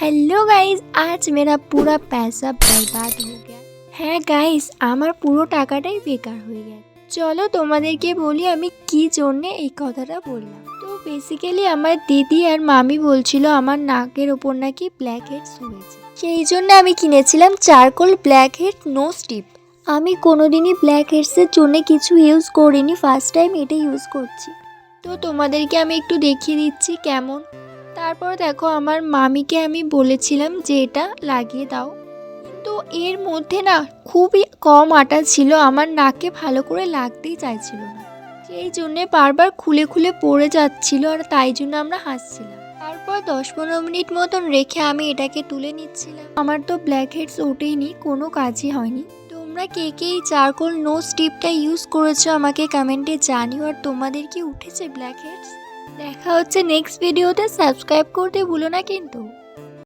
Hello guys, आज मेरा पूरा पैसा बर्बाद हो गया। হ্যাঁ গাইস, আমার পুরো টাকাটাই বেকার হয়ে গেছে। চলো তোমাদেরকে বলি আমি কি জন্য এই কথাটা বললাম। তো বেসিক্যালি আমার দিদি আর মামি বলছিল আমার নাকের ওপর নাকি ব্ল্যাক হেডস হয়েছে, সেই জন্য আমি কিনেছিলাম charcoal blackhead nose strip. আমি কোনোদিনই ব্ল্যাক হেডসের জন্য কিছু ইউজ করিনি, ফার্স্ট টাইম এটা ইউজ করছি। তো তোমাদেরকে আমি একটু দেখিয়ে দিচ্ছি কেমন। তারপর দেখো আমার মামিকে আমি বলেছিলাম যে এটা লাগিয়ে দাও, তো এর মধ্যে না খুবই কম আটা ছিল, আমার নাকে ভালো করে লাগতেই চাইছিল না, সেই জন্যে বারবার খুলে খুলে পড়ে যাচ্ছিল, আর তাই জন্য আমরা হাসছিলাম। তারপর 10-15 মিনিট মতন রেখে আমি এটাকে তুলে নিচ্ছিলাম। আমার তো ব্ল্যাক হেডস ওঠেনি, কোনো কাজই হয়নি। তোমরা কে কে এই চারকোল নো স্টিপটা ইউজ করেছো আমাকে কমেন্টে জানিও, আর তোমাদের কি উঠেছে ব্ল্যাক হেডস? দেখা হচ্ছে নেক্সট ভিডিওতে, সাবস্ক্রাইব করতে ভুলো না কিন্তু।